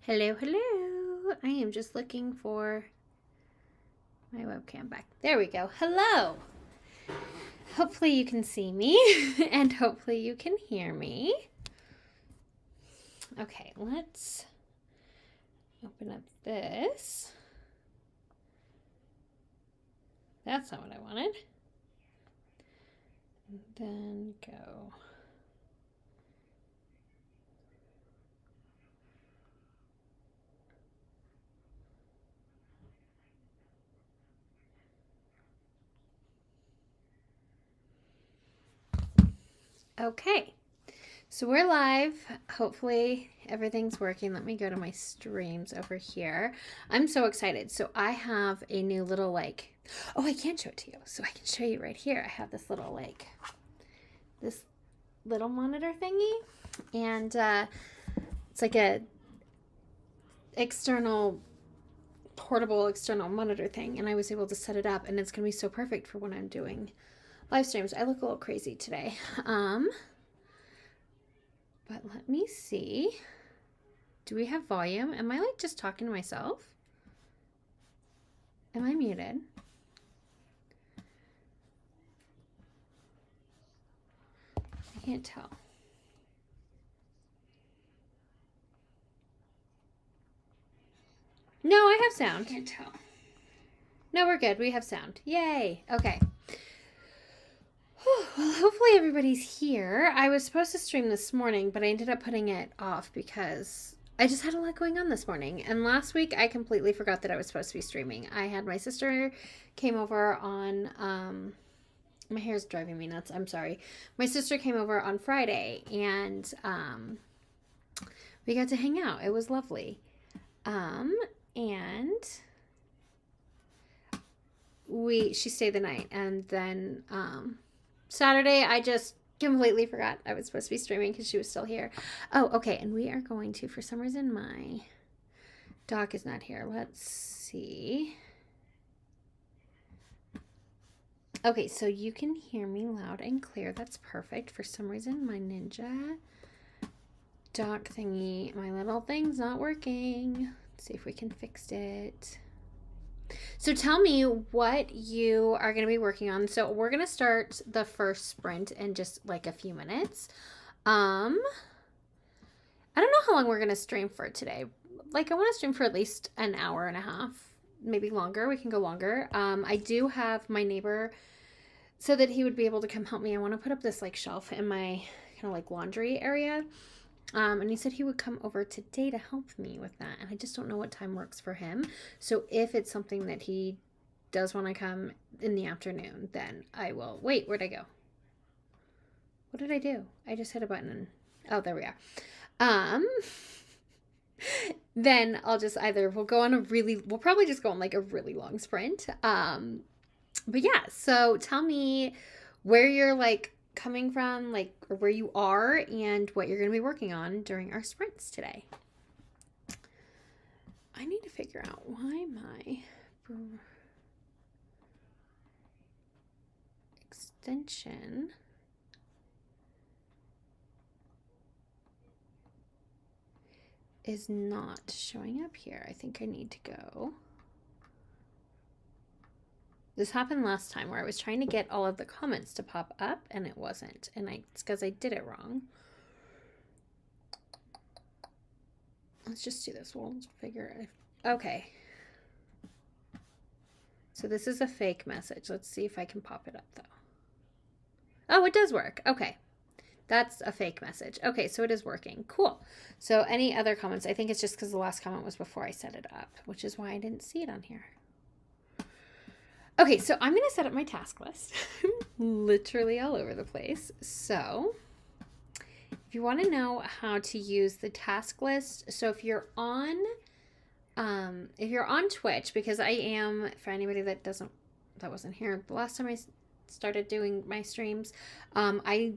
Hello, hello. I am just looking for my webcam back. There we go. Hello. Hopefully you can see me and hopefully you can hear me. Okay, let's open up this. That's not what I wanted. And then go. Okay, so we're live. Hopefully everything's working. Let me go to my streams over here. I'm so excited. So I have a new little oh, I can't show it to you. So I can show you right here. I have this little this little monitor thingy, and it's like a portable external monitor thing, and I was able to set it up, and it's gonna be so perfect for when I'm doing live streams. I look a little crazy today, but let me see. Do we have volume? Am I just talking to myself? Am I muted? I can't tell. No, I have sound. I can't tell. No, we're good. We have sound. Yay. Okay. Well, hopefully everybody's here. I was supposed to stream this morning, but I ended up putting it off because I just had a lot going on this morning. And last week, I completely forgot that I was supposed to be streaming. I had my sister came over on My hair's driving me nuts. I'm sorry. My sister came over on Friday and we got to hang out. It was lovely. And she stayed the night, and then Saturday I just completely forgot I was supposed to be streaming because she was still here. Oh, okay, and we are going to, for some reason my doc is not here. Let's see. Okay, so you can hear me loud and clear. That's perfect. For some reason my Ninja dock thingy, my little thing's not working. Let's see if we can fix it. So tell me what you are going to be working on. So we're going to start the first sprint in just like a few minutes. I don't know how long we're going to stream for today. Like, I want to stream for at least an hour and a half, maybe longer. We can go longer. I do have my neighbor so that he would be able to come help me. I want to put up this like shelf in my kind of like laundry area. And he said he would come over today to help me with that. And I just don't know what time works for him. So if it's something that he does want to come in the afternoon, then I will. Wait, where'd I go? What did I do? I just hit a button and, oh, there we are. Then I'll just we'll probably just go on like a really long sprint. But yeah, so tell me where you're like coming from, like, or where you are and what you're going to be working on during our sprints today. I need to figure out why my extension is not showing up here. I think I need to go. This happened last time where I was trying to get all of the comments to pop up and it wasn't. And it's because I did it wrong. Let's just do this. We'll figure it. Okay. So this is a fake message. Let's see if I can pop it up though. Oh, it does work. Okay. That's a fake message. Okay, so it is working. Cool. So any other comments? I think it's just because the last comment was before I set it up, which is why I didn't see it on here. Okay, so I'm going to set up my task list. Literally all over the place. So if you want to know how to use the task list, so if you're on Twitch, because I am, for anybody that wasn't here the last time I started doing my streams, I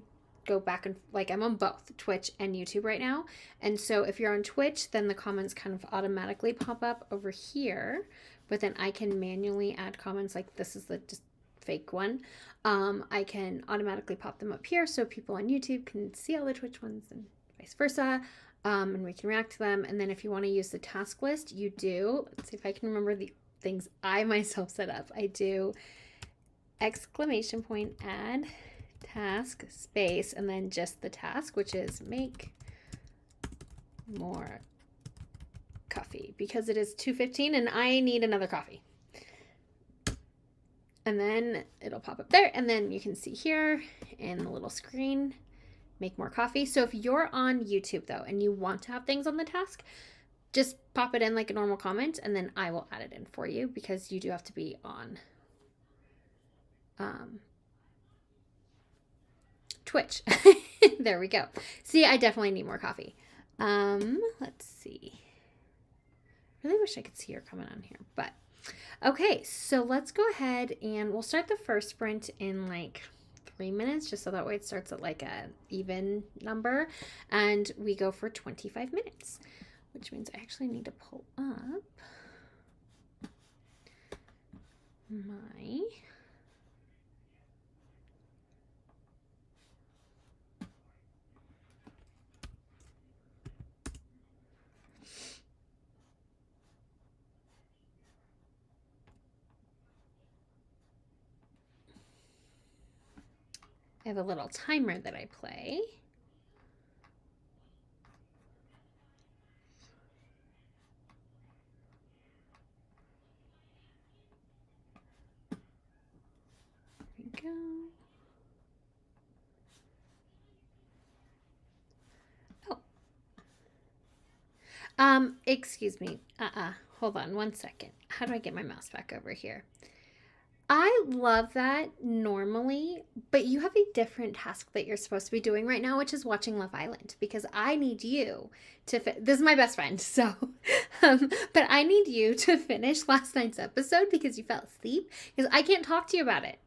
go back and like I'm on both Twitch and YouTube right now. And so if you're on Twitch, then the comments kind of automatically pop up over here. But then I can manually add comments, like this is the just fake one. I can automatically pop them up here so people on YouTube can see all the Twitch ones and vice versa. And we can react to them. And then if you want to use the task list, you do. Let's see if I can remember the things I myself set up. I do ! Add task space and then just the task, which is make more coffee, because it is 2:15 and I need another coffee. And then it'll pop up there, and then you can see here in the little screen, make more coffee. So if you're on YouTube though and you want to have things on the task, just pop it in like a normal comment and then I will add it in for you, because you do have to be on Twitch. There we go. See, I definitely need more coffee. Let's see. Really wish I could see your comment on here, but okay, so let's go ahead and we'll start the first sprint in like 3 minutes, just so that way it starts at like a even number, and we go for 25 minutes, which means I actually need to pull up my I have a little timer that I play. There we go. Oh. Excuse me. Hold on one second. How do I get my mouse back over here? I love that normally, but you have a different task that you're supposed to be doing right now, which is watching Love Island, because I need you to this is my best friend, so but I need you to finish last night's episode because you fell asleep, because I can't talk to you about it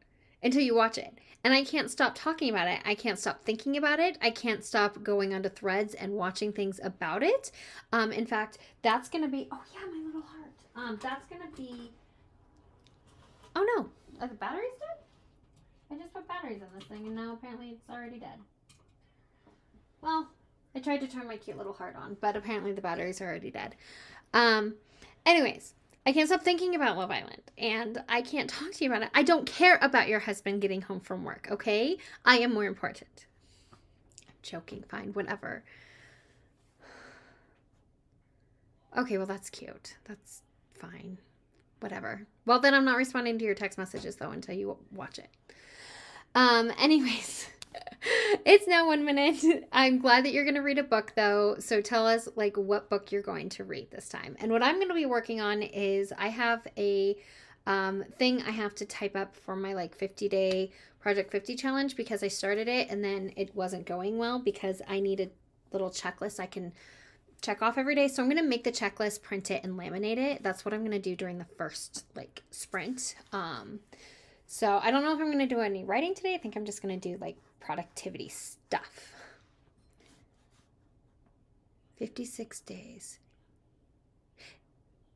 until you watch it. And I can't stop talking about it. I can't stop thinking about it. I can't stop going onto threads and watching things about it. In fact, that's gonna be, oh yeah, my little heart. That's gonna be, oh no, are the batteries dead? I just put batteries in this thing and now apparently it's already dead. Well, I tried to turn my cute little heart on, but apparently the batteries are already dead. Um, anyways, I can't stop thinking about Love Island and I can't talk to you about it. I don't care about your husband getting home from work, okay? I am more important. I'm joking, fine, whatever. Okay, well, that's cute. That's fine. Whatever. Well, then I'm not responding to your text messages though until you watch it. Anyways, it's now 1 minute. I'm glad that you're going to read a book though. So tell us like what book you're going to read this time. And what I'm going to be working on is I have a thing I have to type up for my like 50-day Project 50 challenge because I started it and then it wasn't going well because I need a little checklist I can check off every day. So I'm going to make the checklist, print it, and laminate it. That's what I'm going to do during the first like sprint. So I don't know if I'm going to do any writing today. I think I'm just going to do like productivity stuff. 56 days.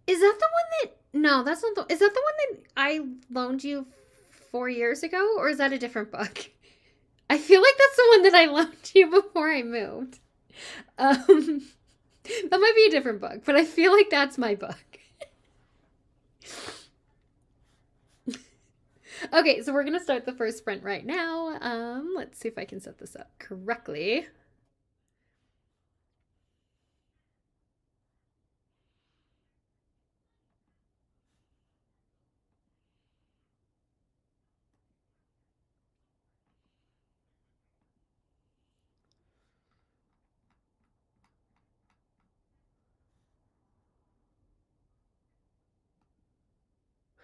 Is that the one that, no, that's not the, is that the one that I loaned you 4 years ago? Or is that a different book? I feel like that's the one that I loaned you before I moved. That might be a different book, but I feel like that's my book. Okay, so we're going to start the first sprint right now. Let's see if I can set this up correctly.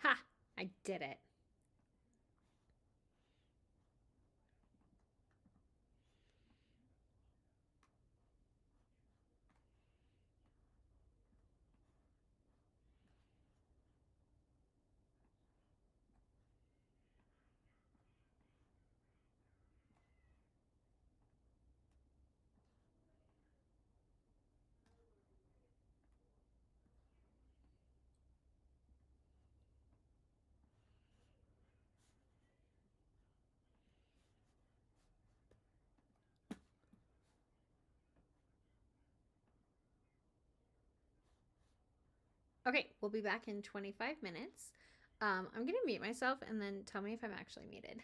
Ha! I did it. Okay, we'll be back in 25 minutes. I'm going to mute myself and then tell me if I'm actually muted.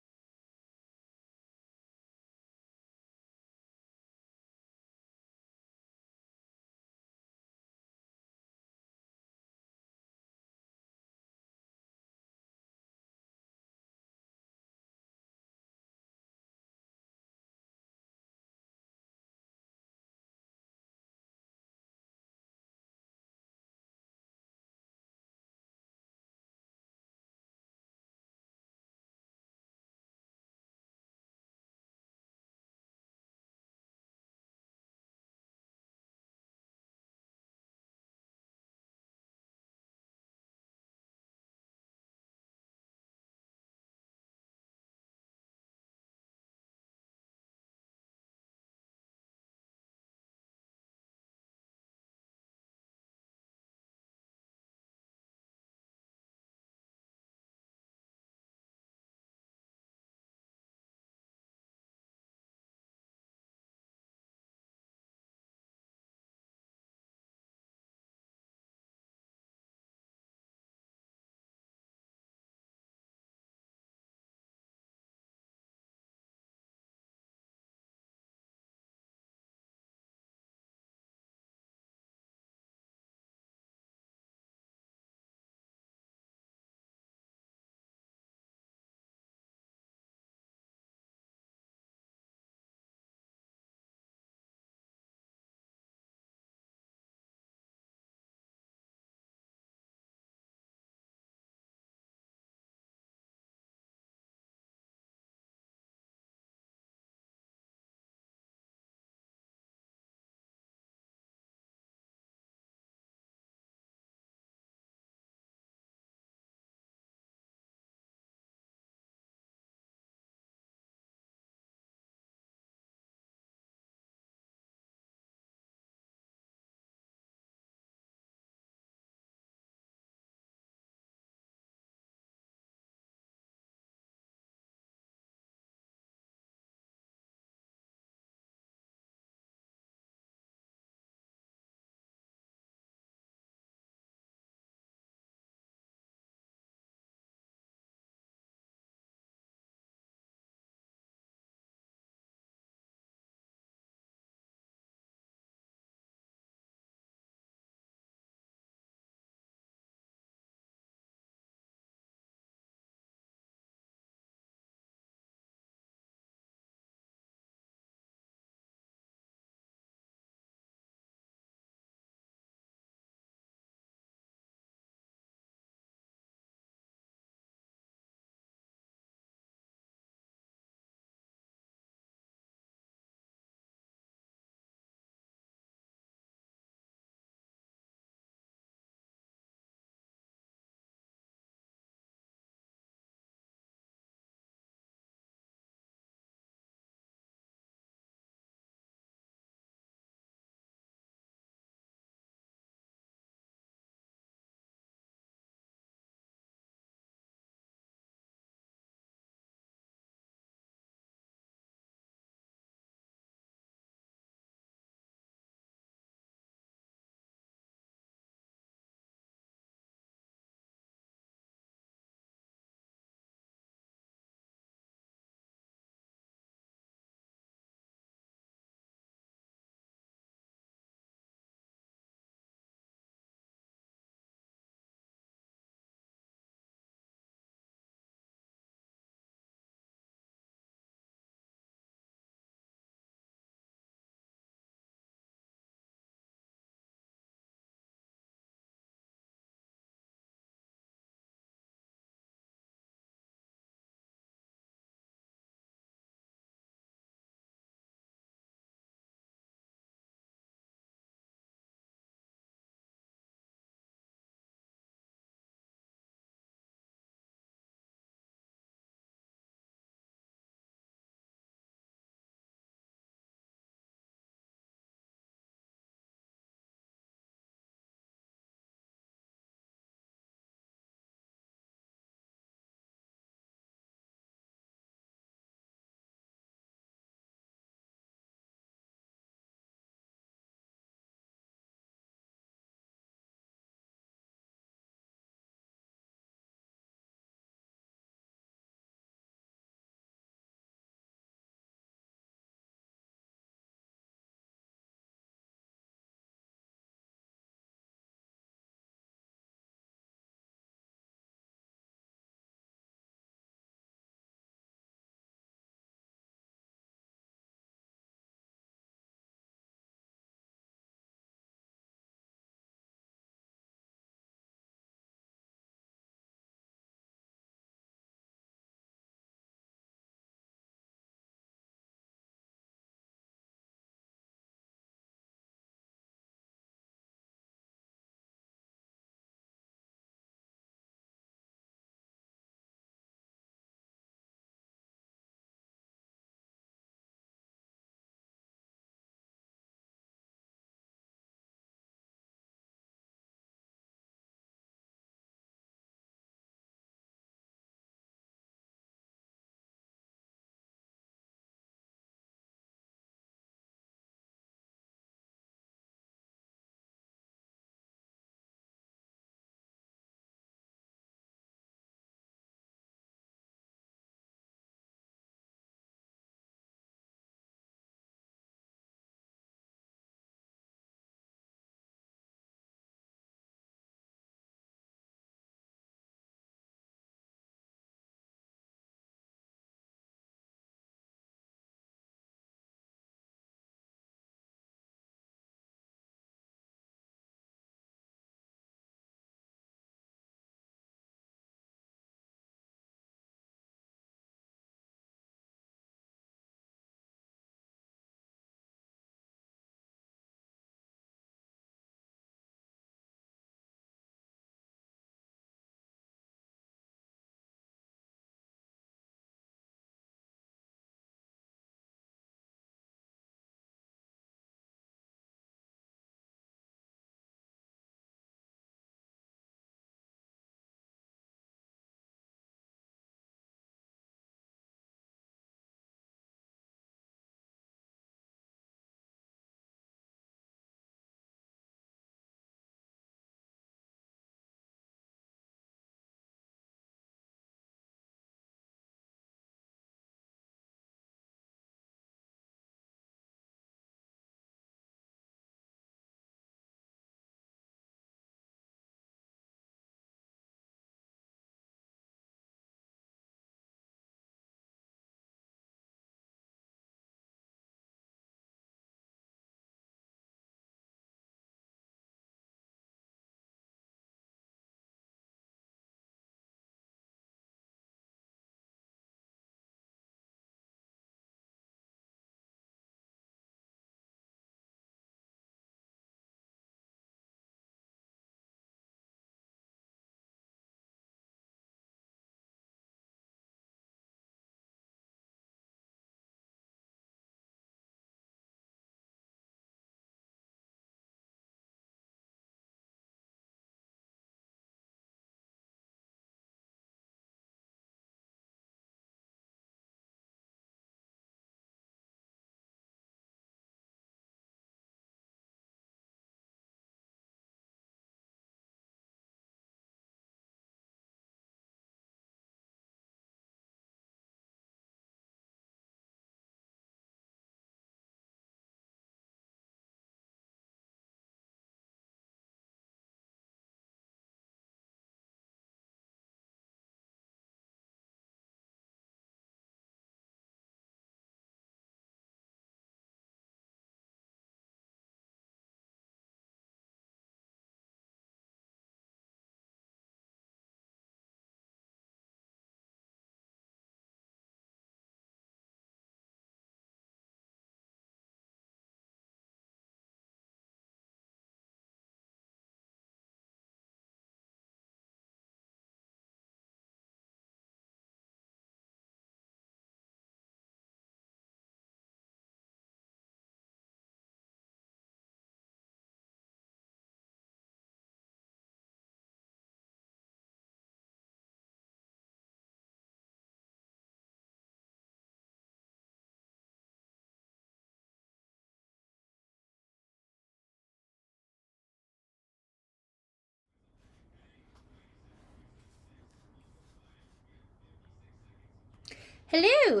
Hello.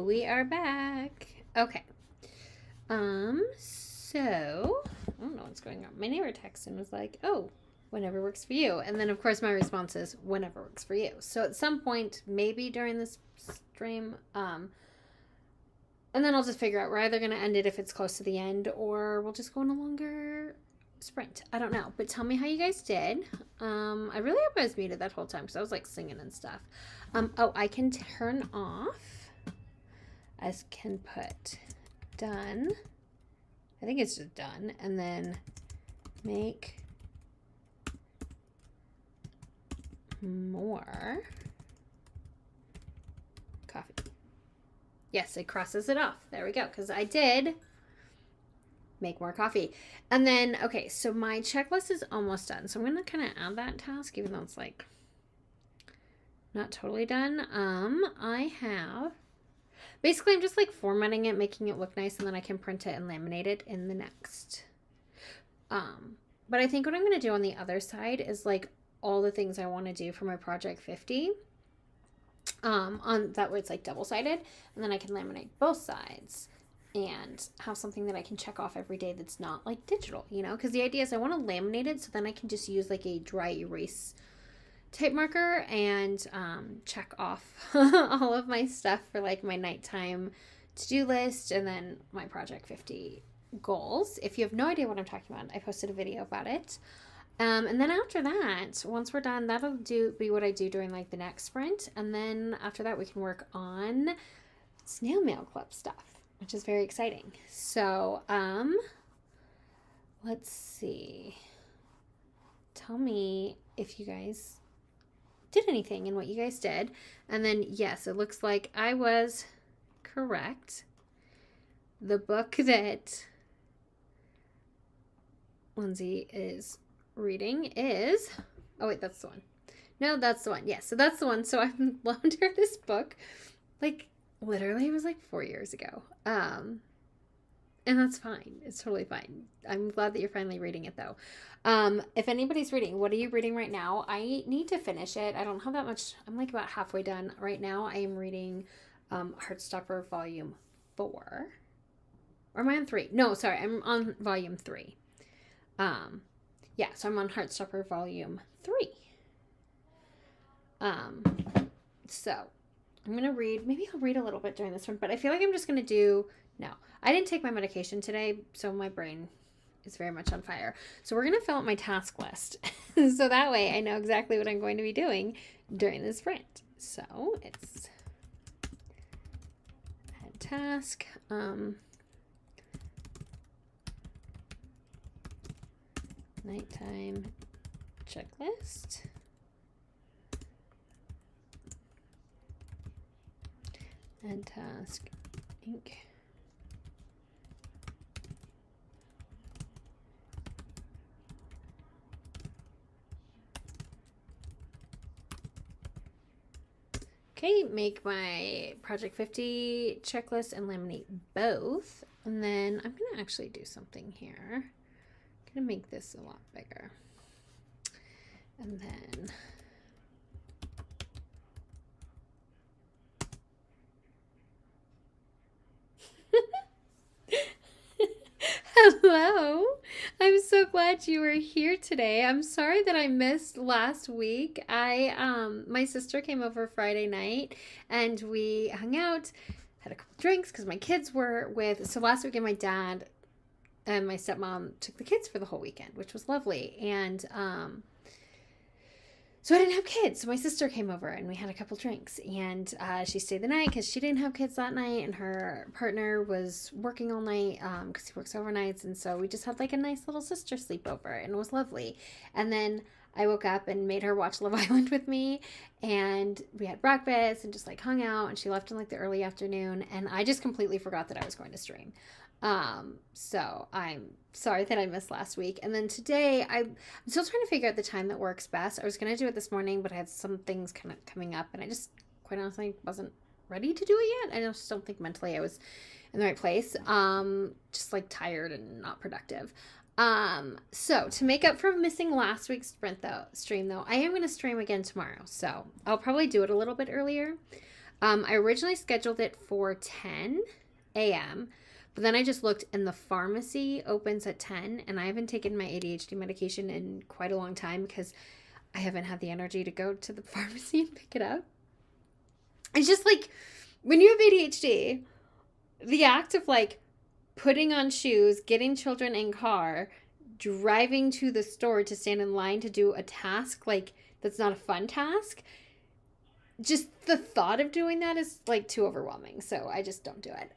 We are back. Okay. So I don't know what's going on. My neighbor texted and was like, "Oh, whenever works for you." And then of course my response is whenever works for you. So at some point, maybe during this stream, and then I'll just figure out we're either gonna end it if it's close to the end, or we'll just go on a longer sprint. I don't know. But tell me how you guys did. I really hope I was muted that whole time because I was like singing and stuff. Oh, I can turn off. I can put done. I think it's just done. And then make more coffee. Yes, it crosses it off. There we go. Because I did make more coffee. And then, okay, so my checklist is almost done. So I'm going to kind of add that task, even though it's like not totally done. I have, basically I'm just like formatting it, making it look nice, and then I can print it and laminate it in the next. But I think what I'm going to do on the other side is like all the things I want to do for my project 50. On that way it's like double-sided, and then I can laminate both sides and have something that I can check off every day that's not like digital, you know, because the idea is I want to laminate it so then I can just use like a dry erase type marker and check off all of my stuff for like my nighttime to-do list and then my project 50 goals. If you have no idea what I'm talking about, I posted a video about it. And then after that, once we're done, that'll be what I do during like the next sprint. And then after that, we can work on snail mail club stuff, which is very exciting. So, let's see. Tell me if you guys did anything and what you guys did. And then, yes, it looks like I was correct. The book that Lindsay is reading is, oh wait, that's the one. No, that's the one. Yes, so that's the one. So I've loaned her this book, like literally it was like 4 years ago. And that's fine. It's totally fine. I'm glad that you're finally reading it though. If anybody's reading, what are you reading right now? I need to finish it. I don't have that much. I'm like about halfway done right now. I am reading Heartstopper Volume 4. Or am I on 3? No, sorry, I'm on Volume 3. Yeah, so I'm on Heartstopper Volume 3. So I'm going to read, maybe I'll read a little bit during this one, but I feel like I'm just going to do, no, I didn't take my medication today, so my brain is very much on fire. So we're going to fill out my task list. So that way I know exactly what I'm going to be doing during this sprint. So it's add task, nighttime checklist. Add task ink. Okay, make my project 50 checklist and laminate both. And then I'm going to actually do something here. Gonna make this a lot bigger, and then hello, I'm so glad you were here today. I'm sorry that I missed last week. My sister came over Friday night and we hung out, had a couple drinks because my kids were with, so last weekend my dad and my stepmom took the kids for the whole weekend, which was lovely. And so I didn't have kids. So my sister came over and we had a couple drinks. And she stayed the night because she didn't have kids that night. And her partner was working all night because he works overnights. And so we just had like a nice little sister sleepover. And it was lovely. And then I woke up and made her watch Love Island with me. And we had breakfast and just like hung out. And she left in like the early afternoon. And I just completely forgot that I was going to stream. So I'm sorry that I missed last week. And then today I'm still trying to figure out the time that works best. I was going to do it this morning, but I had some things kind of coming up and I just quite honestly wasn't ready to do it yet. I just don't think mentally I was in the right place. Just like tired and not productive. So to make up for missing last week's stream though, I am going to stream again tomorrow. So I'll probably do it a little bit earlier. I originally scheduled it for 10 a.m., but then I just looked and the pharmacy opens at 10, and I haven't taken my ADHD medication in quite a long time because I haven't had the energy to go to the pharmacy and pick it up. It's just like when you have ADHD, the act of like putting on shoes, getting children in car, driving to the store to stand in line to do a task like that's not a fun task, just the thought of doing that is like too overwhelming. So I just don't do it.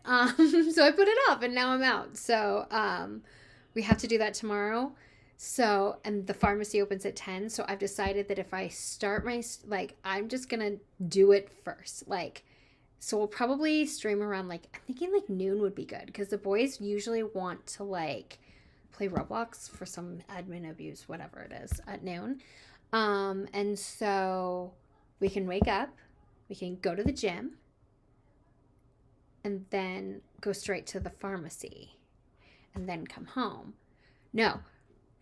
So I put it off and now I'm out. So we have to do that tomorrow. So, and the pharmacy opens at 10. So I've decided that if I start my, like, I'm just going to do it first. Like, so we'll probably stream around, like, I'm thinking like noon would be good because the boys usually want to like play Roblox for some admin abuse, whatever it is, at noon. And so we can wake up, we can go to the gym, and then go straight to the pharmacy and then come home. No,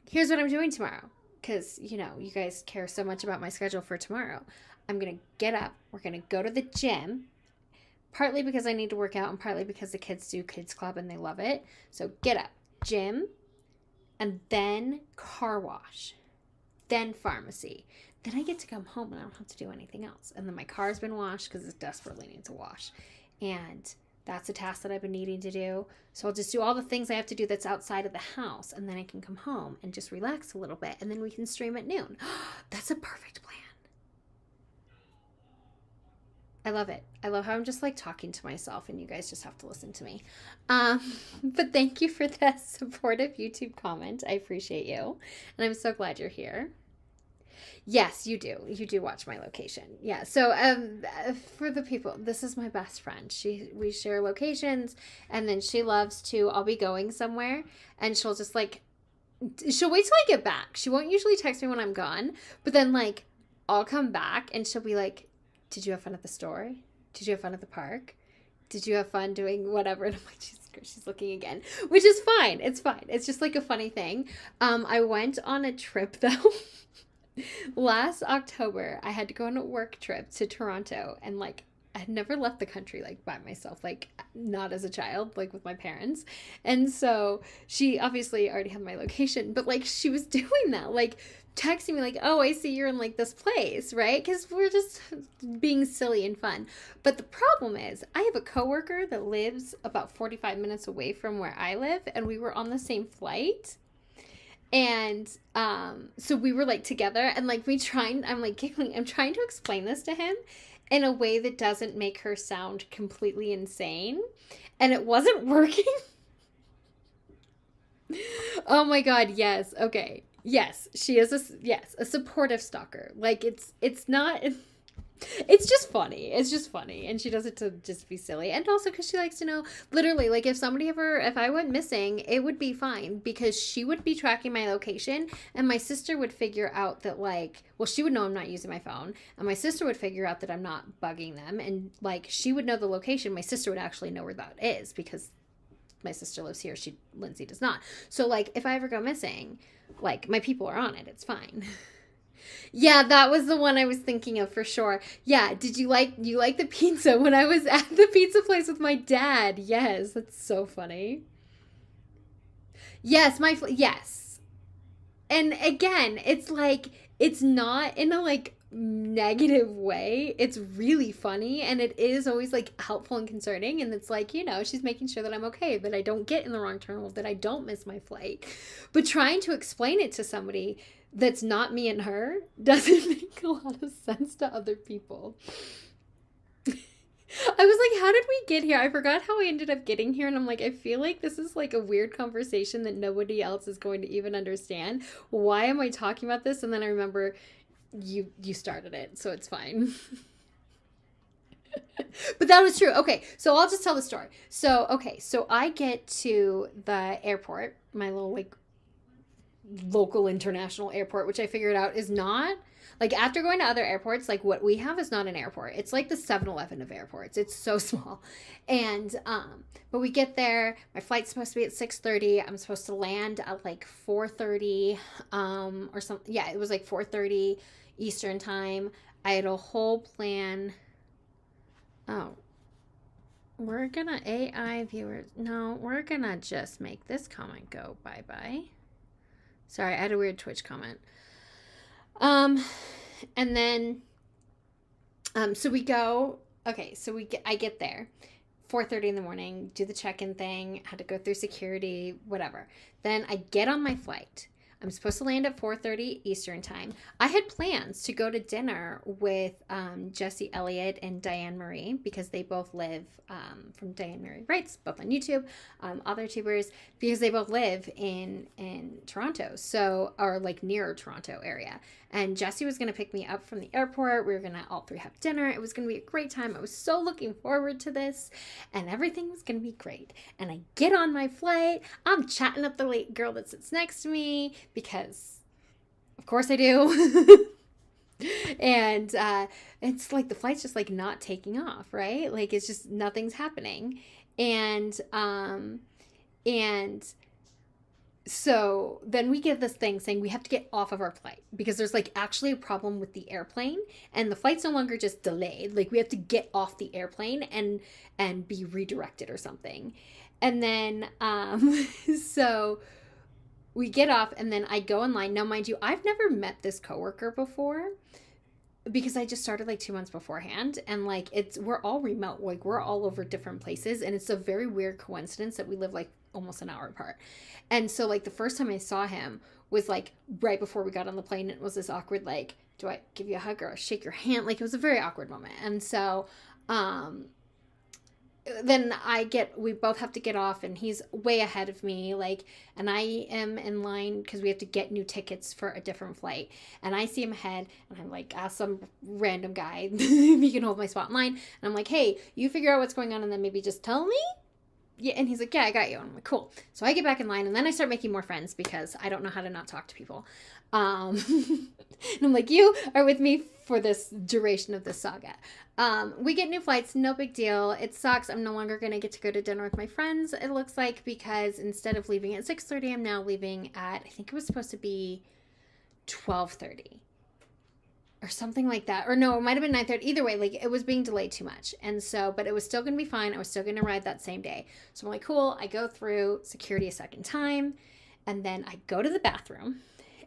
here's what I'm doing tomorrow because, you know, you guys care so much about my schedule for tomorrow. I'm going to get up. We're going to go to the gym, partly because I need to work out and partly because the kids do kids club and they love it. So get up, gym, and then car wash, then pharmacy. Then I get to come home and I don't have to do anything else. And then my car's been washed because it desperately needs a wash. And that's a task that I've been needing to do. So I'll just do all the things I have to do that's outside of the house. And then I can come home and just relax a little bit. And then we can stream at noon. That's a perfect plan. I love it. I love how I'm just like talking to myself and you guys just have to listen to me. But thank you for that supportive YouTube comment. I appreciate you. And I'm so glad you're here. Yes, you do. You do watch my location. Yeah. So for the people, this is my best friend. We share locations, and then she loves to, I'll be going somewhere and she'll just like, she'll wait till I get back. She won't usually text me when I'm gone, but then like I'll come back and she'll be like, did you have fun at the store? Did you have fun at the park? Did you have fun doing whatever? And I'm like, she's looking again, which is fine. It's fine. It's just like a funny thing. I went on a trip though. Last October, I had to go on a work trip to Toronto, and like I had never left the country like by myself, like not as a child, like with my parents. And so she obviously already had my location, but like she was doing that, like texting me like, oh, I see you're in like this place, right? Because we're just being silly and fun. But the problem is I have a coworker that lives about 45 minutes away from where I live, and we were on the same flight. And so we were like together, and like I'm like giggling, I'm trying to explain this to him in a way that doesn't make her sound completely insane, and it wasn't working. Oh my God, yes. Okay. Yes, she is a supportive stalker. Like it's not it's just funny. It's just funny. And she does it to just be silly. And also because she likes to know, literally, like if I went missing, it would be fine because she would be tracking my location and my sister would figure out that like, well, she would know I'm not using my phone and my sister would figure out that I'm not bugging them. And like, she would know the location. My sister would actually know where that is because my sister lives here. Lindsay does not. So like, if I ever go missing, like my people are on it. It's fine. Yeah, that was the one I was thinking of for sure. Yeah, did you like the pizza when I was at the pizza place with my dad? Yes, that's so funny. Yes, yes. And again, it's like it's not in a like negative way. It's really funny and it is always like helpful and concerning, and it's like, you know, she's making sure that I'm okay, that I don't get in the wrong terminal, that I don't miss my flight. But trying to explain it to somebody that's not me and her doesn't make a lot of sense to other people. I was like, how did we get here? I forgot how I ended up getting here. And I'm like, I feel like this is like a weird conversation that nobody else is going to even understand. Why am I talking about this? And then I remember you started it, so it's fine. But that was true. Okay, so I'll just tell the story. So I get to the airport, my little like local international airport, which I figured out is not like, after going to other airports, like what we have is not an airport. It's like the 7-Eleven of airports. It's so small. And but we get there, my flight's supposed to be at 6:30. I'm supposed to land at like 4:30 or something. Yeah, it was like 4:30 Eastern time. I had a whole plan. Oh, we're gonna AI viewers. No, we're gonna just make this comment go bye-bye. Sorry, I had a weird Twitch comment. And then, so we go, okay, so I get there, 4:30 in the morning, do the check-in thing, had to go through security, whatever. Then I get on my flight. I'm supposed to land at 4:30 Eastern time. I had plans to go to dinner with Jesse Elliott and Diane Marie because they both live from Diane Marie Writes, both on YouTube, other tubers, because they both live in Toronto, so, or like near Toronto area. And Jesse was going to pick me up from the airport. We were going to all three have dinner. It was going to be a great time. I was so looking forward to this, and everything was going to be great. And I get on my flight. I'm chatting up the late girl that sits next to me because, of course, I do. And it's like the flight's just like not taking off, right? Like it's just nothing's happening. And so then we get this thing saying we have to get off of our flight because there's like actually a problem with the airplane and the flight's no longer just delayed. Like we have to get off the airplane and be redirected or something. And then so we get off and then I go in line. Now, mind you, I've never met this coworker before because I just started like 2 months beforehand, and like we're all remote, like we're all over different places, and it's a very weird coincidence that we live like almost an hour apart. And so like the first time I saw him was like right before we got on the plane. It was this awkward like, do I give you a hug or shake your hand? Like it was a very awkward moment. And so then we both have to get off, and he's way ahead of me, like, and I am in line because we have to get new tickets for a different flight, and I see him ahead, and I'm like, ask some random guy if he can hold my spot in line, and I'm like, hey, you figure out what's going on and then maybe just tell me. Yeah, and he's like, yeah, I got you. And I'm like, cool. So I get back in line, and then I start making more friends because I don't know how to not talk to people. And I'm like, you are with me for this duration of this saga. We get new flights, no big deal. It sucks. I'm no longer going to get to go to dinner with my friends, it looks like, because instead of leaving at 6:30, I'm now leaving at, I think it was supposed to be 12:30. Or something like that. Or no, it might have been 9:30. Either way, like it was being delayed too much. And so, but it was still going to be fine. I was still going to ride that same day. So I'm like, cool. I go through security a second time. And then I go to the bathroom.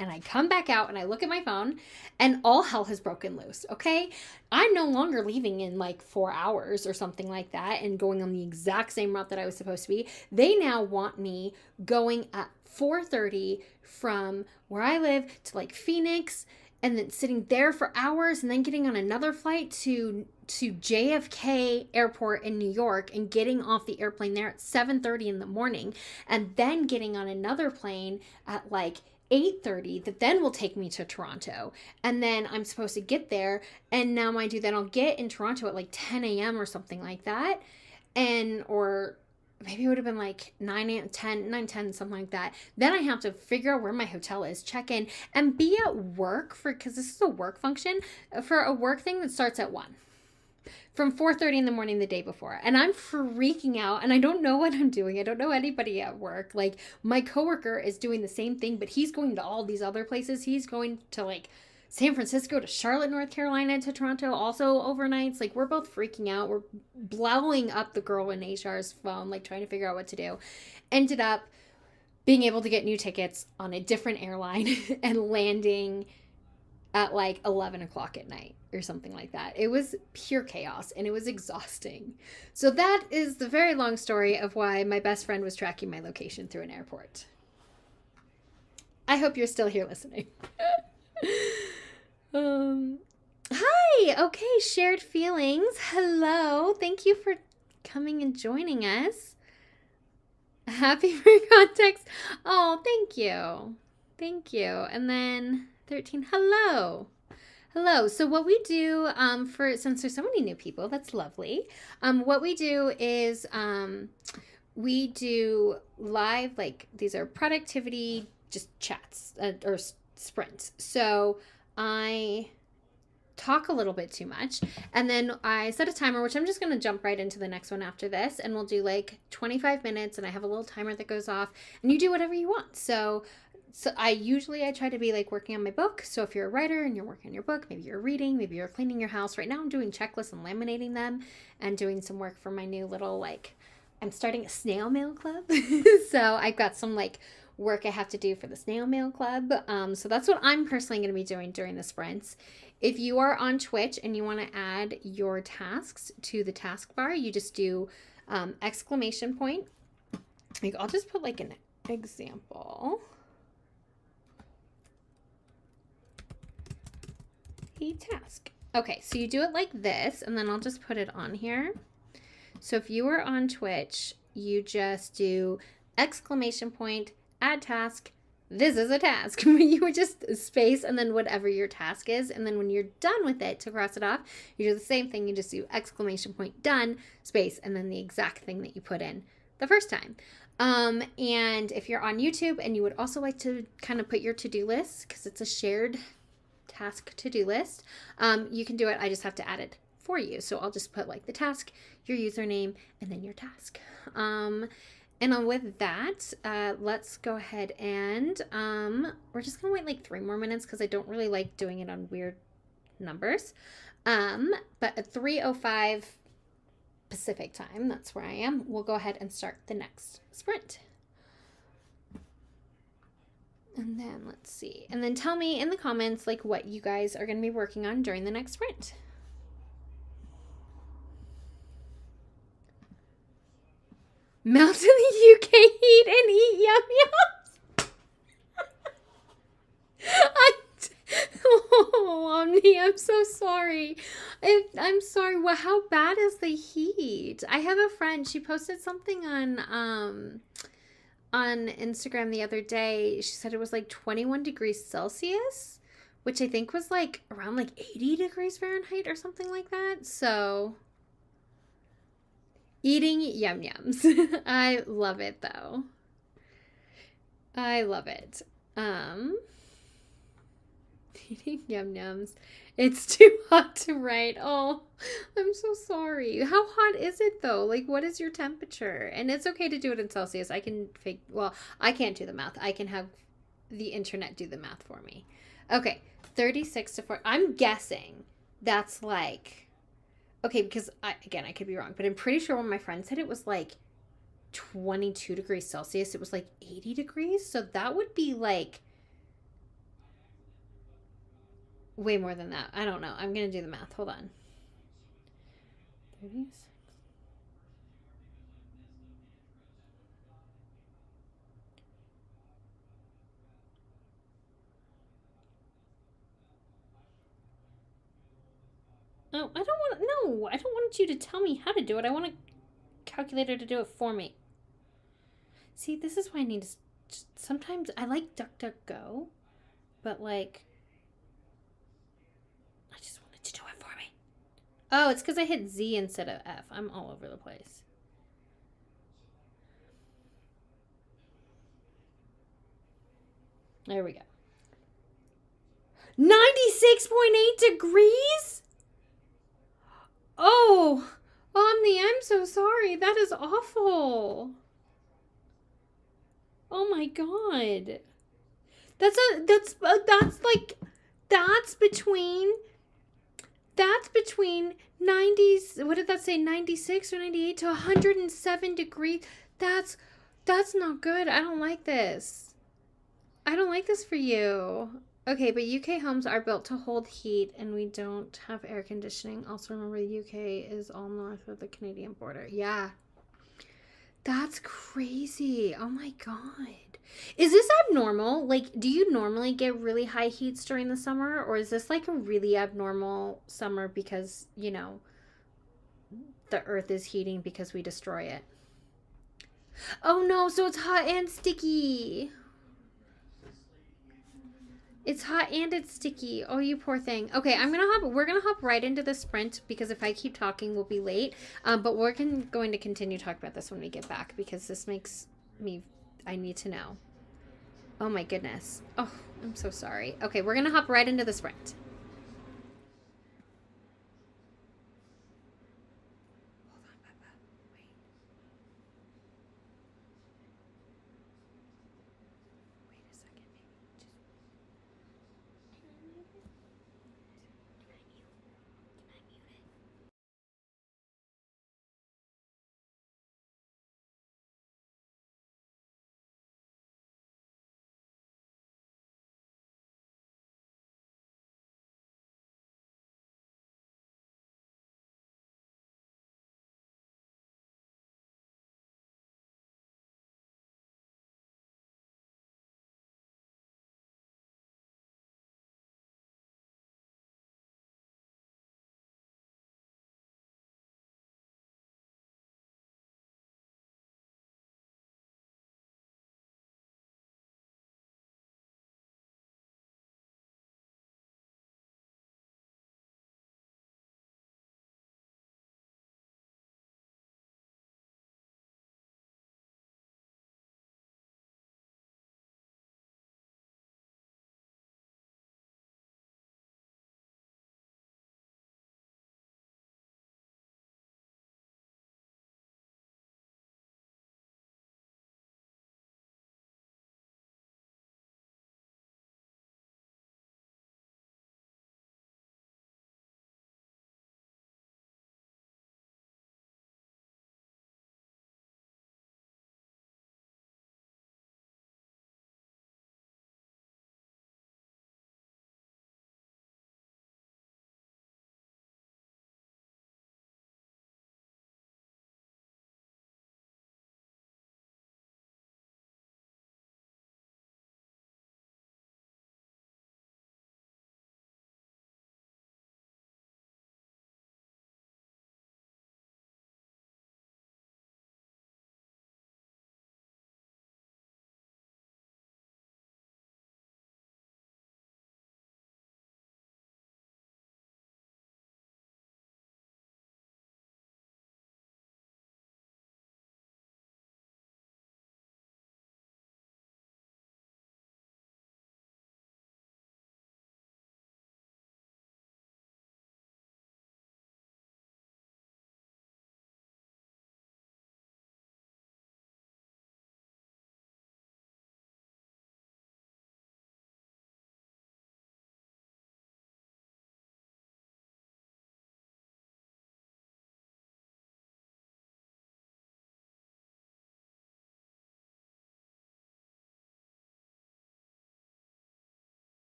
And I come back out and I look at my phone and all hell has broken loose, okay? I'm no longer leaving in like 4 hours or something like that and going on the exact same route that I was supposed to be. They now want me going at 4:30 from where I live to like Phoenix, and then sitting there for hours and then getting on another flight to JFK Airport in New York and getting off the airplane there at 7:30 in the morning, and then getting on another plane at like 8:30 that then will take me to Toronto. And then I'm supposed to get there, and now mind you, then I'll get in Toronto at like 10 a.m. or something like that. Or maybe it would have been like 9, 10, something like that. Then I have to figure out where my hotel is, check in, and be at work because this is a work function, for a work thing that starts at 1. From 4:30 in the morning the day before. And I'm freaking out, and I don't know what I'm doing. I don't know anybody at work. Like, my coworker is doing the same thing, but he's going to all these other places. He's going to like San Francisco, to Charlotte, North Carolina, to Toronto, also overnights. Like, we're both freaking out. We're blowing up the girl in HR's phone, like trying to figure out what to do. Ended up being able to get new tickets on a different airline and landing at like 11 o'clock at night or something like that. It was pure chaos and it was exhausting. So that is the very long story of why my best friend was tracking my location through an airport. I hope you're still here listening. Hi. Okay, shared feelings. Hello. Thank you for coming and joining us. Happy for context. Oh, thank you. Thank you. And then 13. Hello. So what we do since there's so many new people, that's lovely. What we do is we do live, like, these are productivity just chats or sprints. So I talk a little bit too much, and then I set a timer, which I'm just going to jump right into the next one after this, and we'll do like 25 minutes, and I have a little timer that goes off, and you do whatever you want. So so I try to be like working on my book. So if you're a writer and you're working on your book, maybe you're reading, maybe you're cleaning your house. Right now I'm doing checklists and laminating them and doing some work for my new little like I'm starting a snail mail club. So I've got some like work I have to do for the snail mail club. So that's what I'm personally going to be doing during the sprints. If you are on Twitch and you want to add your tasks to the taskbar, you just do exclamation point. Like I'll just put like an example. A task. Okay, so you do it like this, and then I'll just put it on here. So if you are on Twitch, you just do exclamation point, add task, this is a task. You would just space and then whatever your task is. And then when you're done with it, to cross it off, you do the same thing. You just do exclamation point, done, space, and then the exact thing that you put in the first time. And if you're on YouTube and you would also like to kind of put your to-do list, because it's a shared task to-do list, you can do it. I just have to add it for you. So I'll just put like the task, your username, and then your task. And with that, let's go ahead and we're just gonna wait like 3 more minutes because I don't really like doing it on weird numbers. But at 3:05 Pacific time, that's where I am, we'll go ahead and start the next sprint. And then let's see. And then tell me in the comments like what you guys are going to be working on during the next sprint. Melt in the UK heat and eat yum yums. Oh, Omni, I'm so sorry. I'm sorry. Well, how bad is the heat? I have a friend. She posted something on Instagram the other day. She said it was like 21 degrees Celsius, which I think was like around like 80 degrees Fahrenheit or something like that. So eating yum yums. I love it though. I love it. Eating yum yums. It's too hot to write. Oh, I'm so sorry. How hot is it though? Like, what is your temperature? And it's okay to do it in Celsius. I can well, I can't do the math. I can have the internet do the math for me. Okay, 36 to 4. I'm guessing that's like, okay, because I could be wrong, but I'm pretty sure when my friend said it was like 22 degrees Celsius, it was like 80 degrees. So that would be like way more than that. I don't know. I'm going to do the math. Hold on. 36. Oh, I don't want to. No, I don't want you to tell me how to do it. I want a calculator to do it for me. See, this is why I need to. Sometimes I like DuckDuckGo, but like, I just wanted to do it for me. Oh, it's because I hit Z instead of F. I'm all over the place. There we go. 96.8 degrees? Oh, Omni, I'm so sorry. That is awful. Oh my god. That's between 90s, what did that say, 96 or 98 to 107 degrees. That's not good. I don't like this. I don't like this for you. Okay, but UK homes are built to hold heat and we don't have air conditioning. Also remember the UK is all north of the Canadian border. Yeah. That's crazy. Oh my god. Is this abnormal? Like, do you normally get really high heats during the summer? Or is this like a really abnormal summer because, you know, the earth is heating because we destroy it? Oh no, so it's hot and sticky. It's hot and it's sticky. Oh, you poor thing. Okay, we're gonna hop right into the sprint because if I keep talking, we'll be late. But we're going to continue talking about this when we get back because this makes me, I need to know. Oh my goodness. Oh, I'm so sorry. Okay, we're gonna hop right into the sprint. Hold on, Peppa. Wait. Wait a second, maybe.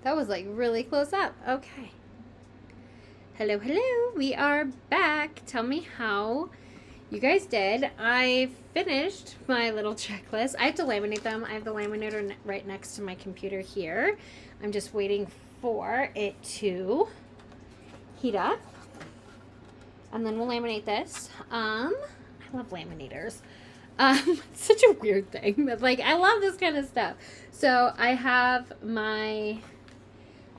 That was like really close up. Okay. Hello, hello. We are back. Tell me how you guys did. I finished my little checklist. I have to laminate them. I have the laminator right next to my computer here. I'm just waiting for it to heat up. And then we'll laminate this. I love laminators. It's such a weird thing, but like I love this kind of stuff. So I have my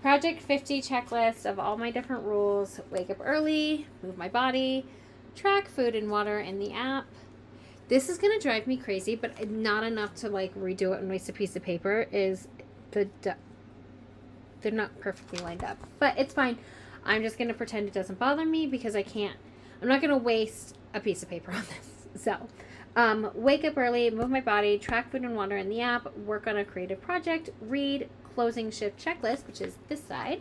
Project 50 checklist of all my different rules. Wake up early, move my body, track food and water in the app. This is gonna drive me crazy, but not enough to like redo it and waste a piece of paper. Is they're not perfectly lined up, but it's fine. I'm just gonna pretend it doesn't bother me because I'm not gonna waste a piece of paper on this. So wake up early, move my body, track food and water in the app, work on a creative project, read, closing shift checklist, which is this side,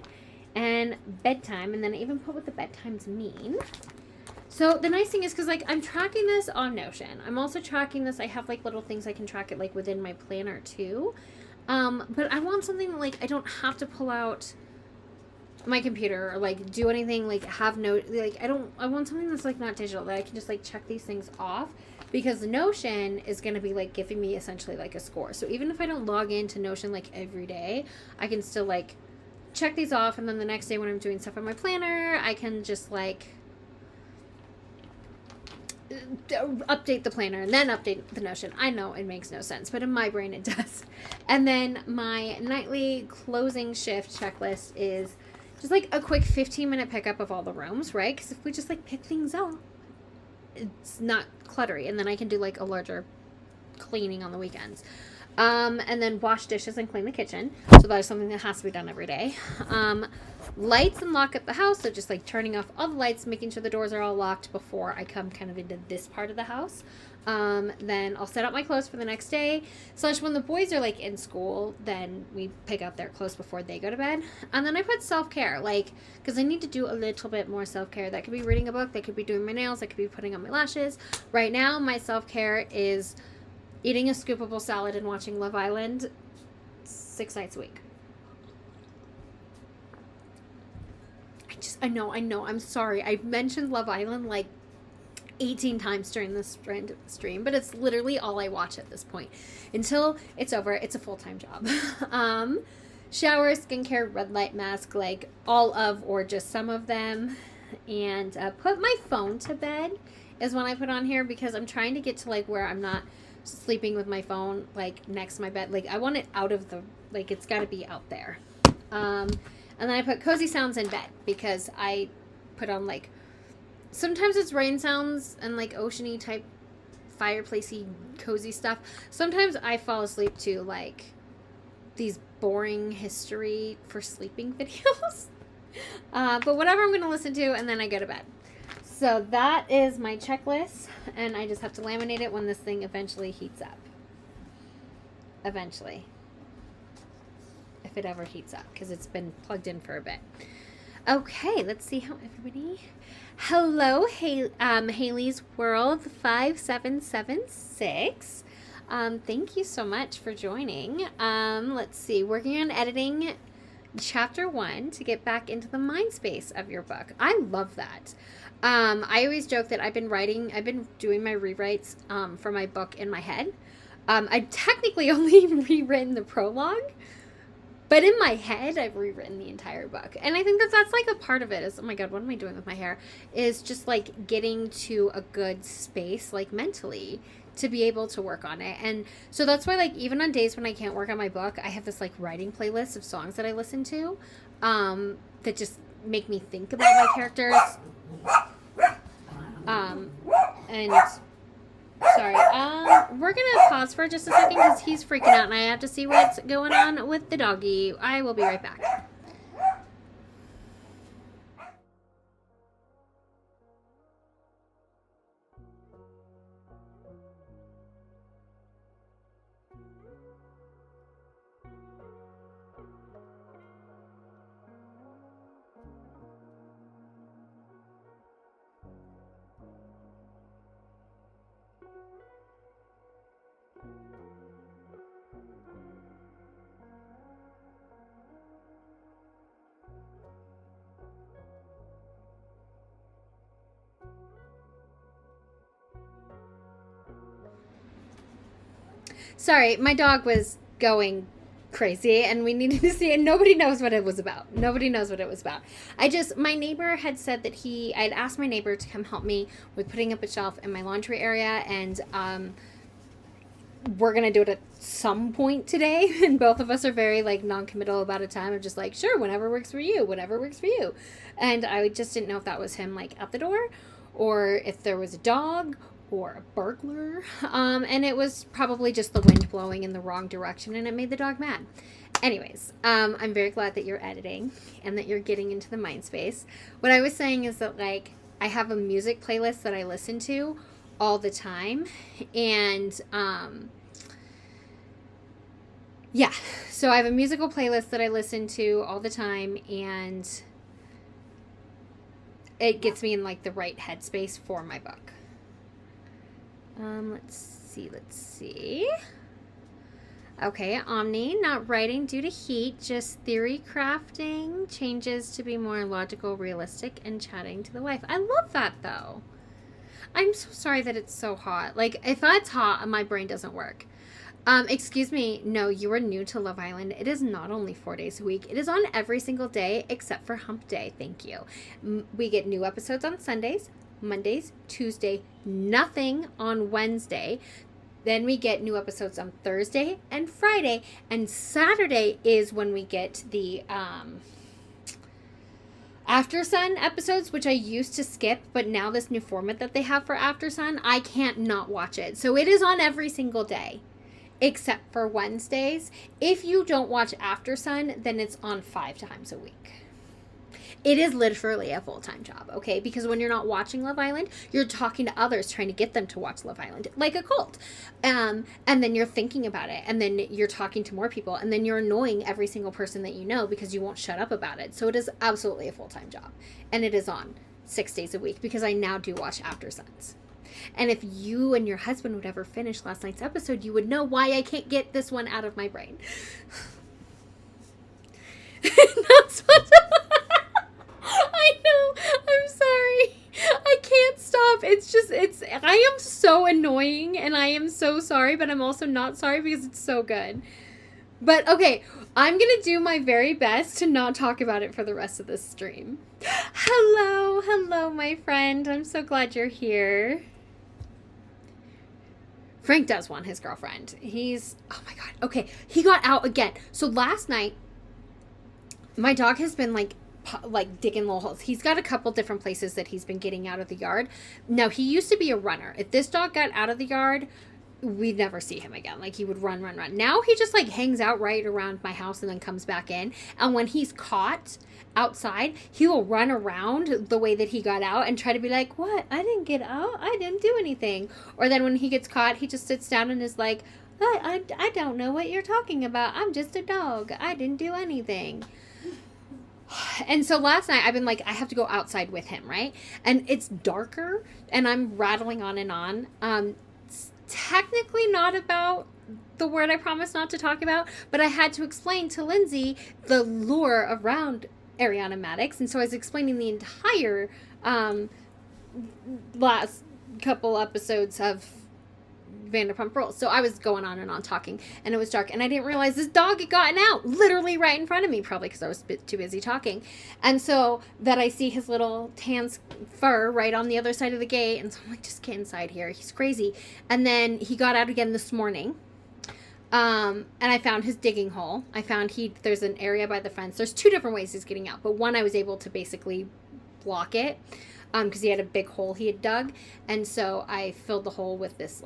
and bedtime. And then I even put what the bedtimes mean. So the nice thing is, because like I'm tracking this on Notion, I'm also tracking this. I have like little things I can track it like within my planner too. But I want something that like I don't have to pull out my computer or like do anything, like have note, like I want something that's like not digital, that I can just like check these things off, because Notion is going to be like giving me essentially like a score. So even if I don't log into Notion like every day, I can still like check these off, and then the next day when I'm doing stuff on my planner, I can just like update the planner and then update the Notion. I know it makes no sense, but in my brain it does. And then my nightly closing shift checklist is just like a quick 15-minute pickup of all the rooms, right? Because if we just like pick things up, it's not cluttery, and then I can do like a larger cleaning on the weekends. And then wash dishes and clean the kitchen. So that is something that has to be done every day. Lights and lock up the house. So just like turning off all the lights, making sure the doors are all locked before I come kind of into this part of the house. Then I'll set up my clothes for the next day. / when the boys are like in school, then we pick up their clothes before they go to bed. And then I put self-care, like, because I need to do a little bit more self-care. That could be reading a book. That could be doing my nails. That could be putting on my lashes. Right now, my self-care is eating a scoopable salad and watching Love Island 6 nights a week. I know. I'm sorry. I've mentioned Love Island like 18 times during this stream, but it's literally all I watch at this point. Until it's over, it's a full-time job. Shower, skincare, red light mask, like all of or just some of them. And put my phone to bed is one I put on here, because I'm trying to get to like where I'm not sleeping with my phone like next to my bed. Like I want it out of the, like it's got to be out there. And then I put cozy sounds in bed, because I put on like, sometimes it's rain sounds and like oceany type fireplacey cozy stuff. Sometimes I fall asleep to like these boring history for sleeping videos. But whatever I'm going to listen to, and then I go to bed. So that is my checklist, and I just have to laminate it when this thing eventually heats up. Eventually. If it ever heats up, because it's been plugged in for a bit. Okay, let's see how everybody... Hello, Haley's World 5776. Thank you so much for joining. Let's see, working on editing chapter 1 to get back into the mind space of your book. I love that. I always joke that I've been doing my rewrites for my book in my head. I technically only rewritten the prologue, but in my head, I've rewritten the entire book. And I think that's like a part of it is, oh my God, what am I doing with my hair? Is just like getting to a good space, like mentally, to be able to work on it. And so that's why, like, even on days when I can't work on my book, I have this like writing playlist of songs that I listen to that just make me think about my characters. And sorry, we're gonna pause for just a second because he's freaking out and I have to see what's going on with the doggy. I will be right back. Sorry, my dog was going crazy and we needed to see it. Nobody knows what it was about. Nobody knows what it was about. My neighbor had said that I'd asked my neighbor to come help me with putting up a shelf in my laundry area, and we're going to do it at some point today. And both of us are very like non-committal about a time of just like, sure, whenever works for you, whatever works for you. And I just didn't know if that was him like at the door or if there was a dog or a burglar. And it was probably just the wind blowing in the wrong direction and it made the dog mad. Anyways, I'm very glad that you're editing and that you're getting into the mind space. What I was saying is that like I have a music playlist that I listen to all the time, and yeah, so I have a musical playlist that I listen to all the time, and it gets me in like the right headspace for my book. Let's see. Okay, Omni, not writing due to heat, just theory crafting, changes to be more logical, realistic, and chatting to the wife. I love that, though. I'm so sorry that it's so hot. Like, if it's hot, my brain doesn't work. Excuse me, no, you are new to Love Island. It is not only 4 days a week. It is on every single day except for hump day. Thank you. We get new episodes on Sundays, Mondays, Tuesday, nothing on Wednesday. Then we get new episodes on Thursday and Friday, and Saturday is when we get the After Sun episodes, which I used to skip, but now this new format that they have for After Sun, I can't not watch it. So it is on every single day, except for Wednesdays. If you don't watch After Sun, then it's on 5 times a week. It is literally a full-time job, okay? Because when you're not watching Love Island, you're talking to others, trying to get them to watch Love Island, like a cult. And then you're thinking about it, and then you're talking to more people, and then you're annoying every single person that you know because you won't shut up about it. So it is absolutely a full-time job. And it is on 6 days a week because I now do watch After Suns. And if you and your husband would ever finish last night's episode, you would know why I can't get this one out of my brain. That's what... I know. I'm sorry. I can't stop. I am so annoying and I am so sorry, but I'm also not sorry because it's so good. But okay, I'm going to do my very best to not talk about it for the rest of this stream. Hello, my friend. I'm so glad you're here. Frank does want his girlfriend. Oh my God. Okay, he got out again. So last night, my dog has been like digging little holes. He's got a couple different places that he's been getting out of the yard. Now, he used to be a runner. If this dog got out of the yard, we'd never see him again. Like, he would run. Now he just like hangs out right around my house and then comes back in. And when he's caught outside, he will run around the way that he got out and try to be like, what? I didn't get out. I didn't do anything. Or then when he gets caught, he just sits down and is like, I don't know what you're talking about. I'm just a dog. I didn't do anything. And so last night I've been like, I have to go outside with him, right? And it's darker and I'm rattling on and on. It's technically not about the word I promised not to talk about, but I had to explain to Lindsay the lore around Ariana Madix. And so I was explaining the entire last couple episodes of Vanderpump Rules. So I was going on and on talking, and it was dark, and I didn't realize this dog had gotten out literally right in front of me, probably because I was a bit too busy talking. And so that I see his little tan fur right on the other side of the gate, and so I'm like, just get inside here. He's crazy. And then he got out again this morning. And I found his digging hole. I found there's an area by the fence. There's 2 different ways he's getting out, but one I was able to basically block it because he had a big hole he had dug. And so I filled the hole with these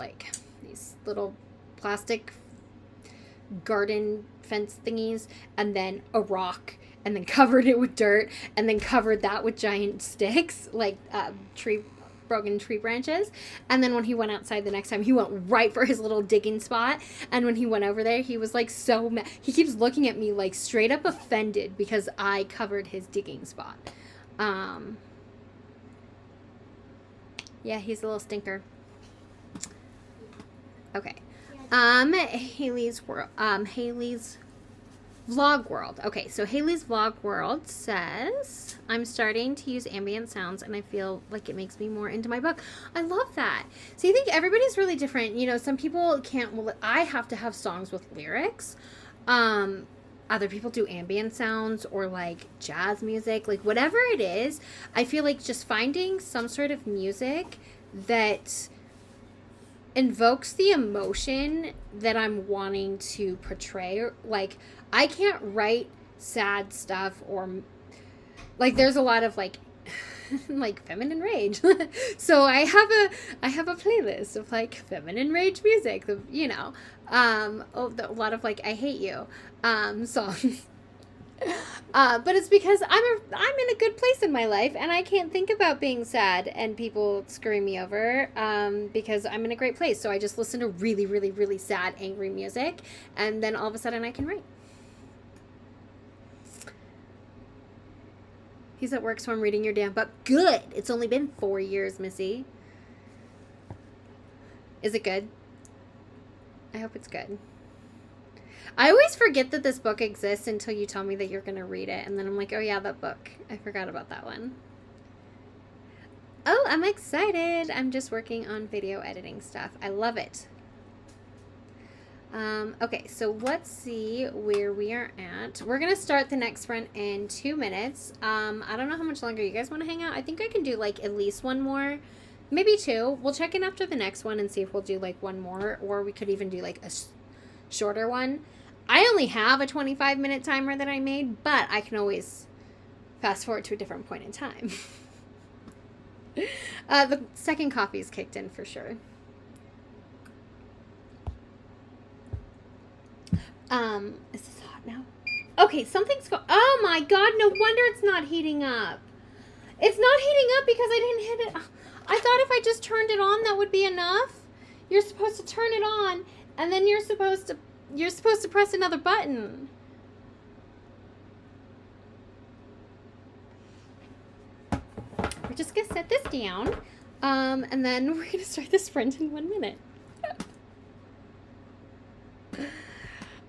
little plastic garden fence thingies, and then a rock, and then covered it with dirt, and then covered that with giant sticks, like broken tree branches. And then when he went outside the next time, he went right for his little digging spot. And when he went over there, he was like so mad. He keeps looking at me like straight up offended because I covered his digging spot. Yeah, he's a little stinker. Okay. Haley's Vlog World. Okay, so Haley's Vlog World says, I'm starting to use ambient sounds and I feel like it makes me more into my book. I love that. So you think everybody's really different. You know, some people can't, well, I have to have songs with lyrics. Other people do ambient sounds or like jazz music, like whatever it is. I feel like just finding some sort of music that invokes the emotion that I'm wanting to portray. Like, I can't write sad stuff or like there's a lot of like like feminine rage. So I have a playlist of like feminine rage music, you know. A lot of like I hate you songs. But it's because I'm in a good place in my life and I can't think about being sad and people screwing me over because I'm in a great place. So I just listen to really, really, really sad, angry music, and then all of a sudden I can write. He's at work, so I'm reading your damn book. Good. It's only been 4 years, Missy. Is it good? I hope it's good. I always forget that this book exists until you tell me that you're going to read it. And then I'm like, oh yeah, that book. I forgot about that one. Oh, I'm excited. I'm just working on video editing stuff. I love it. Okay, so let's see where we are at. We're going to start the next sprint in 2 minutes. I don't know how much longer you guys want to hang out. I think I can do like at least one more, maybe 2. We'll check in after the next one and see if we'll do like one more, or we could even do like a shorter one. I only have a 25-minute timer that I made, but I can always fast forward to a different point in time. The second coffee's kicked in for sure. Is this hot now? Okay, something's oh my god, no wonder it's not heating up. It's not heating up because I didn't hit it. I thought if I just turned it on, that would be enough. You're supposed to turn it on, and then you're supposed to press another button. We're just gonna set this down, and then we're gonna start the sprint in 1 minute.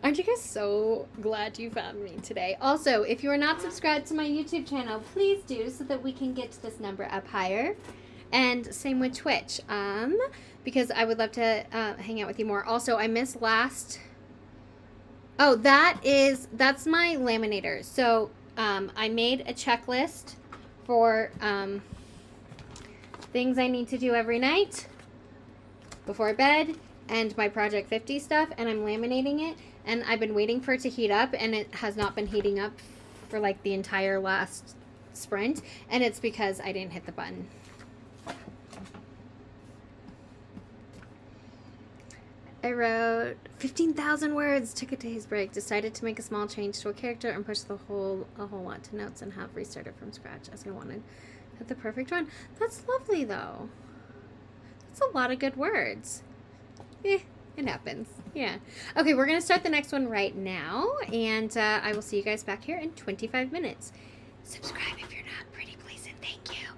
Aren't you guys so glad you found me today? Also, if you are not subscribed to my YouTube channel, please do so that we can get to this number up higher. And same with Twitch, because I would love to hang out with you more. Also, I missed last... Oh, that's my laminator. So I made a checklist for things I need to do every night before bed and my Project 50 stuff, and I'm laminating it. And I've been waiting for it to heat up, and it has not been heating up for like the entire last sprint, and it's because I didn't hit the button. I wrote 15,000 words, took a day's break, decided to make a small change to a character and push a whole lot to notes and have restarted from scratch as I wanted. Got the perfect one. That's lovely though. That's a lot of good words. It happens. Yeah. Okay, we're going to start the next one right now, and I will see you guys back here in 25 minutes. Subscribe if you're not, pretty please, and thank you.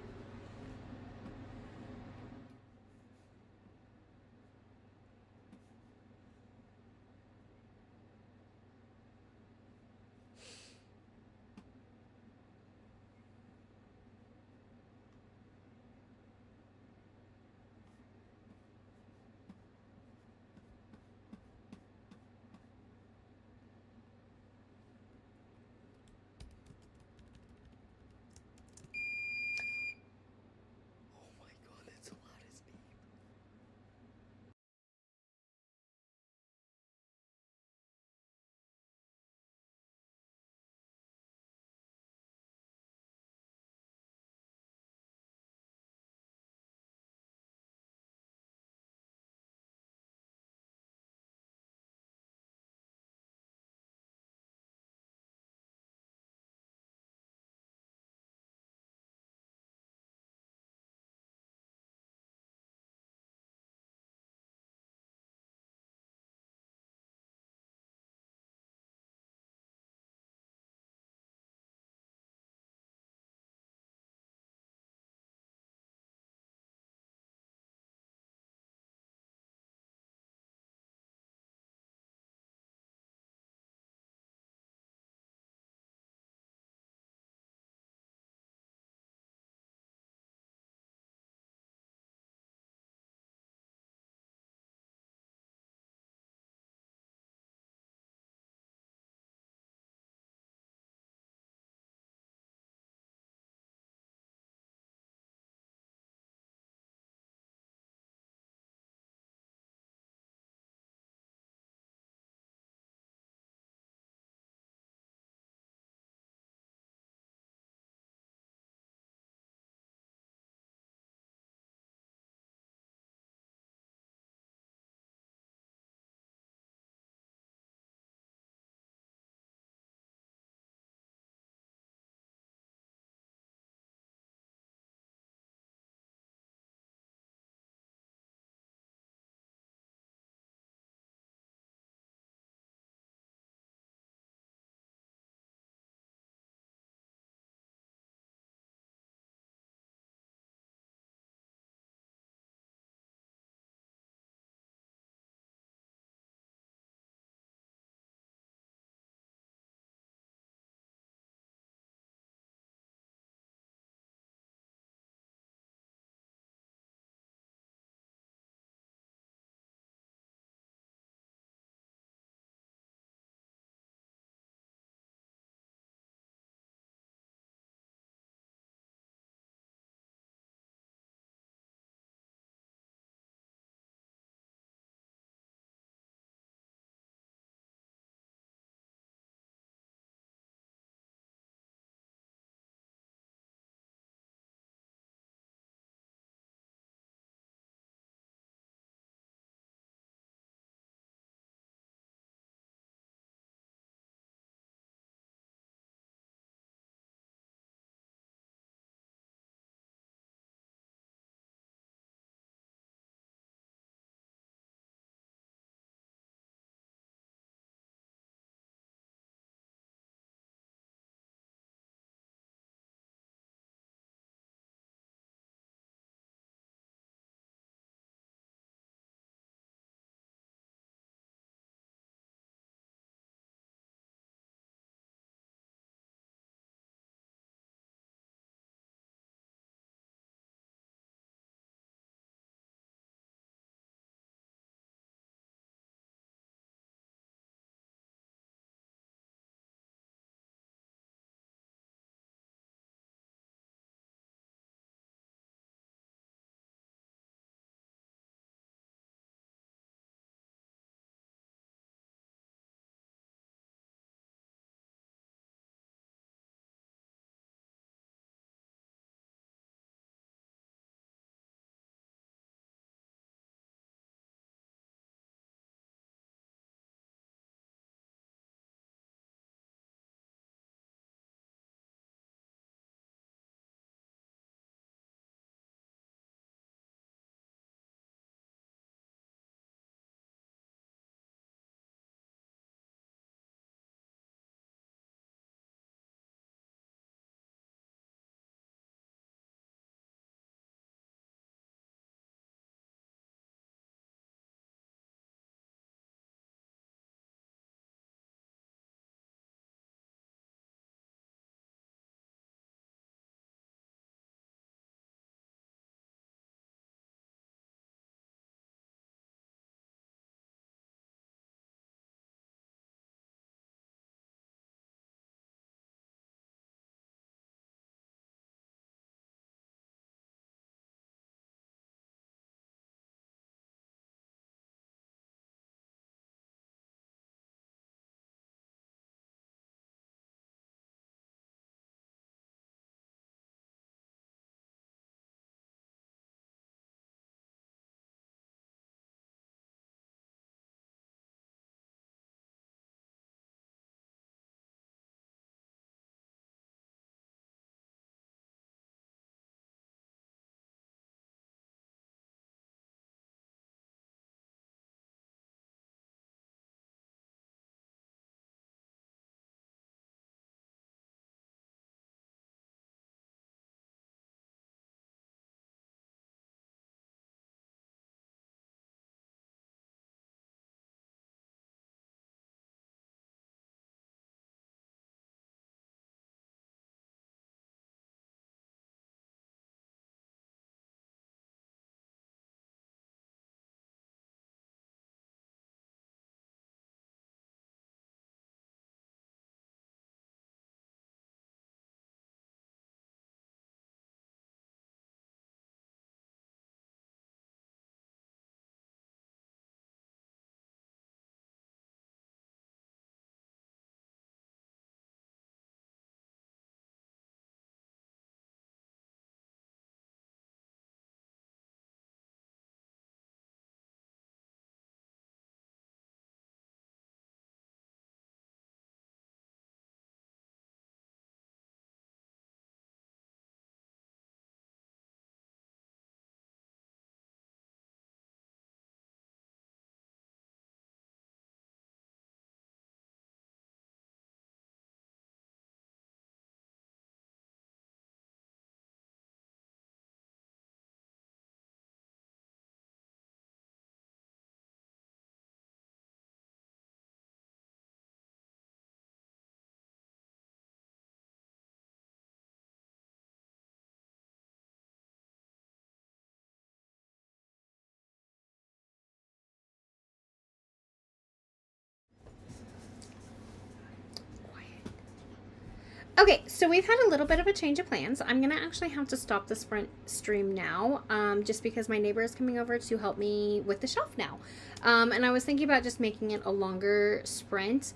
Okay, so we've had a little bit of a change of plans. I'm going to actually have to stop the sprint stream now, just because my neighbor is coming over to help me with the shelf now. And I was thinking about just making it a longer sprint,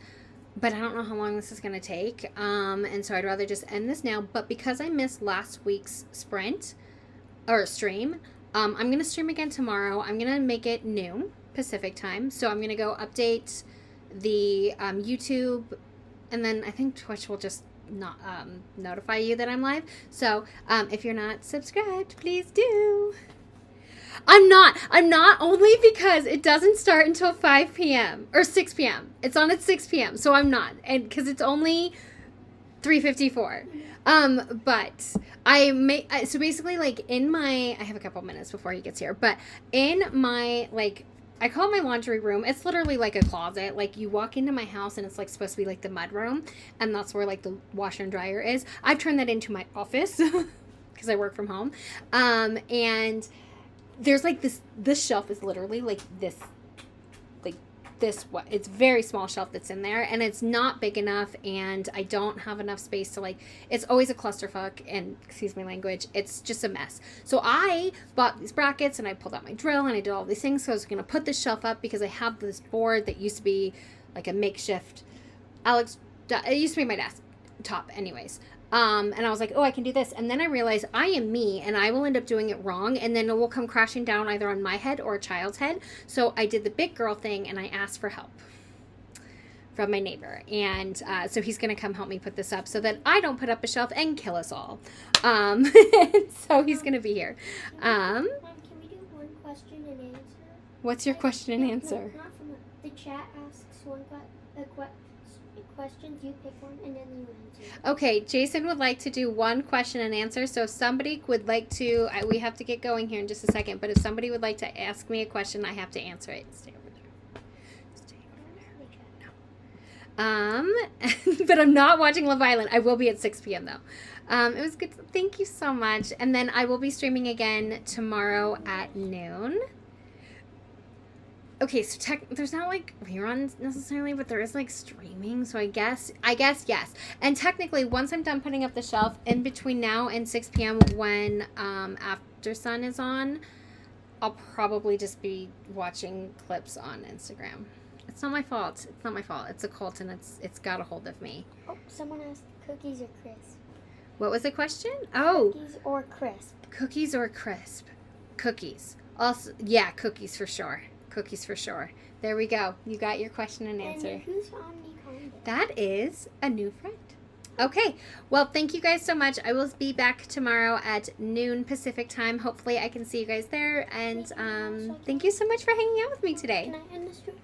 but I don't know how long this is going to take. And so I'd rather just end this now. But because I missed last week's sprint, or stream, I'm going to stream again tomorrow. I'm going to make it noon Pacific time. So I'm going to go update the YouTube, and then I think Twitch will just not notify you that I'm live. So if you're not subscribed, please do. I'm not only because it doesn't start until 5 p.m. or 6 p.m. It's on at 6 p.m. So I'm not, and because it's only 3:54. But I may, so basically, like, in my, I have a couple minutes before he gets here, but in my, like, I call it my laundry room. It's literally like a closet. Like, you walk into my house and it's like supposed to be like the mud room, and that's where like the washer and dryer is. I've turned that into my office because I work from home. And there's like this shelf is literally like this, what, it's very small shelf that's in there, and it's not big enough, and I don't have enough space to, like, it's always a clusterfuck, and excuse my language, it's just a mess. So I bought these brackets, and I pulled out my drill, and I did all these things. So I was going to put this shelf up because I have this board that used to be like a makeshift it used to be my desktop anyways. And I was like, oh, I can do this. And then I realized I am me, and I will end up doing it wrong, and then it will come crashing down either on my head or a child's head. So I did the big girl thing, and I asked for help from my neighbor. And so he's going to come help me put this up so that I don't put up a shelf and kill us all. So he's going to be here. Mom, can we do one question and answer? What's your question and answer? Not from the chat asks one questions, you pick one, and then you answer. Okay, Jason would like to do one question and answer. So if somebody would like to, we have to get going here in just a second, but if somebody would like to ask me a question, I have to answer it. Stay over there. Stay over there. No. But I'm not watching Love Island. I will be at 6 p.m. though. It was good. Thank you so much. And then I will be streaming again tomorrow at noon. Okay, so there's not like reruns necessarily, but there is like streaming, so I guess yes. And technically, once I'm done putting up the shelf, in between now and 6 p.m. when After Sun is on, I'll probably just be watching clips on Instagram. It's not my fault. It's a cult, and it's got a hold of me. Oh, someone asked cookies or crisp. What was the question? Oh, cookies or crisp. Cookies or crisp? Cookies. Also, yeah, cookies for sure. Cookies for sure. There we go. You got your question and answer. And who's Omni Conda? That is a new friend. Okay. Well, thank you guys so much. I will be back tomorrow at noon Pacific time. Hopefully I can see you guys there. And thank you so much for hanging out with me today. Can I end the stream?